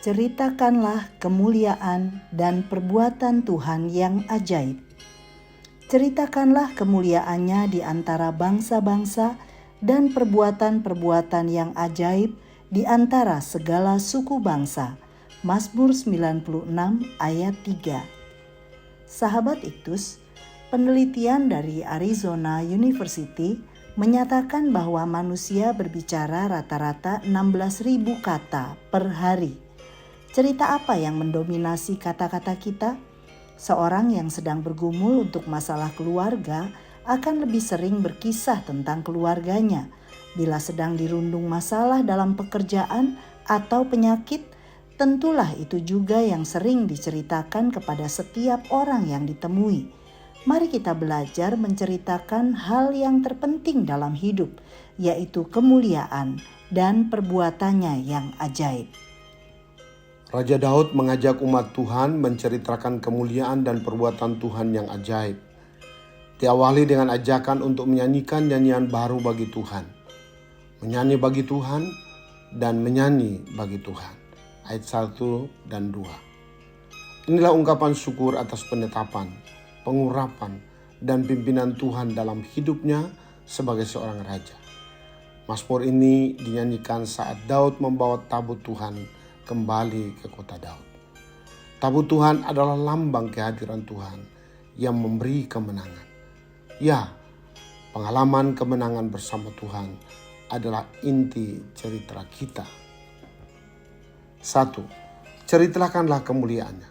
Ceritakanlah kemuliaan dan perbuatan Tuhan yang ajaib. Ceritakanlah kemuliaannya di antara bangsa-bangsa dan perbuatan-perbuatan yang ajaib di antara segala suku bangsa. Mazmur 96 ayat 3. Sahabat Iktus, penelitian dari Arizona University menyatakan bahwa manusia berbicara rata-rata 16.000 kata per hari. Cerita apa yang mendominasi kata-kata kita? Seorang yang sedang bergumul untuk masalah keluarga akan lebih sering berkisah tentang keluarganya. Bila sedang dirundung masalah dalam pekerjaan atau penyakit, tentulah itu juga yang sering diceritakan kepada setiap orang yang ditemui. Mari kita belajar menceritakan hal yang terpenting dalam hidup, yaitu kemuliaan dan perbuatannya yang ajaib. Raja Daud mengajak umat Tuhan menceritakan kemuliaan dan perbuatan Tuhan yang ajaib. Diawali dengan ajakan untuk menyanyikan nyanyian baru bagi Tuhan. Menyanyi bagi Tuhan dan menyanyi bagi Tuhan. Ayat 1 dan 2. Inilah ungkapan syukur atas penetapan, pengurapan, dan pimpinan Tuhan dalam hidupnya sebagai seorang raja. Mazmur ini dinyanyikan saat Daud membawa tabut Tuhan kembali ke kota Daud. Tabut Tuhan adalah lambang kehadiran Tuhan yang memberi kemenangan. Ya, pengalaman kemenangan bersama Tuhan adalah inti cerita kita. 1. Ceritakanlah kemuliaannya.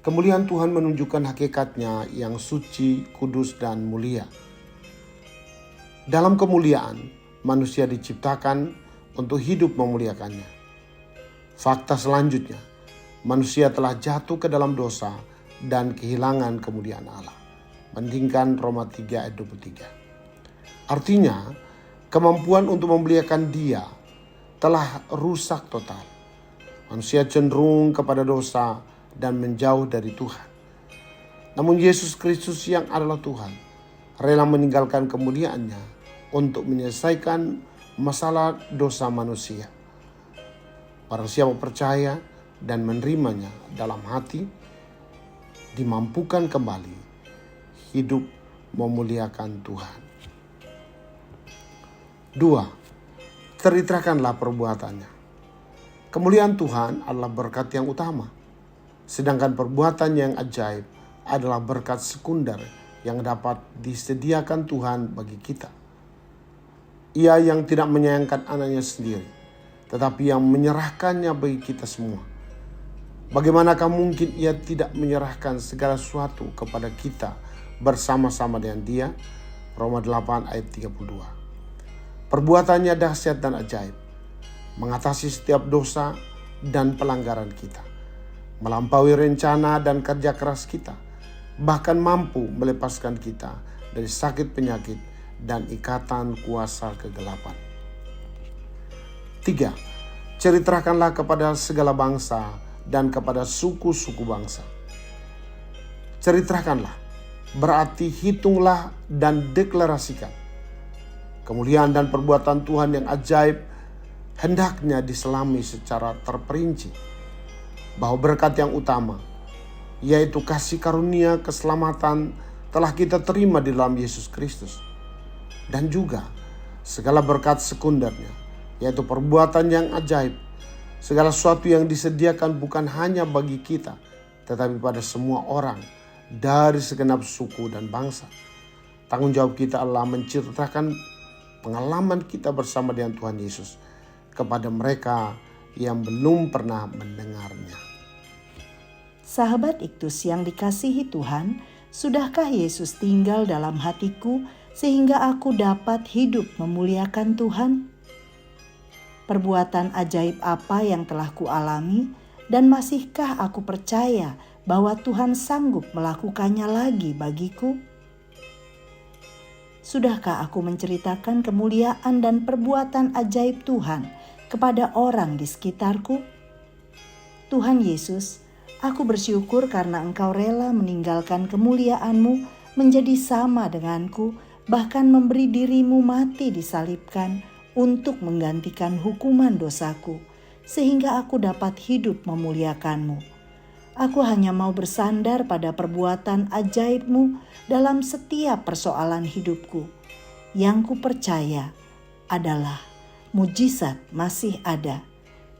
Kemuliaan Tuhan menunjukkan hakikatnya yang suci, kudus, dan mulia. Dalam kemuliaan, manusia diciptakan untuk hidup memuliakannya. Fakta selanjutnya, manusia telah jatuh ke dalam dosa dan kehilangan kemuliaan Allah. Bandingkan Roma 3 ayat 23. Artinya, kemampuan untuk memuliakan Dia telah rusak total. Manusia cenderung kepada dosa dan menjauh dari Tuhan. Namun Yesus Kristus yang adalah Tuhan, rela meninggalkan kemuliaannya untuk menyelesaikan masalah dosa manusia. Barang siapa percaya dan menerimanya dalam hati, dimampukan kembali hidup memuliakan Tuhan. 2. Ceritakanlah perbuatannya. Kemuliaan Tuhan adalah berkat yang utama, sedangkan perbuatan yang ajaib adalah berkat sekunder yang dapat disediakan Tuhan bagi kita. Ia yang tidak menyayangkan anaknya sendiri, tetapi yang menyerahkannya bagi kita semua. Bagaimanakah mungkin Ia tidak menyerahkan segala sesuatu kepada kita bersama-sama dengan Dia? Roma 8 ayat 32. Perbuatannya dahsyat dan ajaib, mengatasi setiap dosa dan pelanggaran kita, melampaui rencana dan kerja keras kita, bahkan mampu melepaskan kita dari sakit penyakit dan ikatan kuasa kegelapan. 3. Ceritakanlah kepada segala bangsa dan kepada suku-suku bangsa. Ceritakanlah berarti hitunglah dan deklarasikan. Kemuliaan dan perbuatan Tuhan yang ajaib hendaknya diselami secara terperinci. Bahwa berkat yang utama, yaitu kasih karunia keselamatan, telah kita terima di dalam Yesus Kristus. Dan juga segala berkat sekundernya, yaitu perbuatan yang ajaib, segala sesuatu yang disediakan bukan hanya bagi kita, tetapi pada semua orang dari segenap suku dan bangsa. Tanggung jawab kita adalah menceritakan pengalaman kita bersama dengan Tuhan Yesus kepada mereka yang belum pernah mendengarnya. Sahabat Iktus yang dikasihi Tuhan, sudahkah Yesus tinggal dalam hatiku sehingga aku dapat hidup memuliakan Tuhan? Perbuatan ajaib apa yang telah kualami, dan masihkah aku percaya bahwa Tuhan sanggup melakukannya lagi bagiku? Sudahkah aku menceritakan kemuliaan dan perbuatan ajaib Tuhan kepada orang di sekitarku? Tuhan Yesus, aku bersyukur karena Engkau rela meninggalkan kemuliaan-Mu menjadi sama denganku, bahkan memberi diri-Mu mati disalibkan untuk menggantikan hukuman dosaku. sehingga aku dapat hidup memuliakan-Mu. Aku hanya mau bersandar pada perbuatan ajaib-Mu dalam setiap persoalan hidupku. Yang ku percaya adalah mujizat masih ada.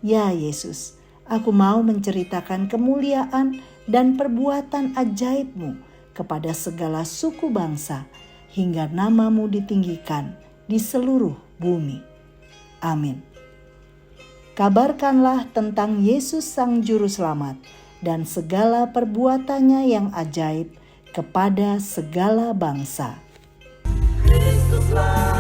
Ya Yesus, aku mau menceritakan kemuliaan dan perbuatan ajaib-Mu kepada segala suku bangsa, hingga nama-Mu ditinggikan di seluruh bumi. Amin. Kabarkanlah tentang Yesus Sang Juru Selamat dan segala perbuatannya yang ajaib kepada segala bangsa. Kristuslah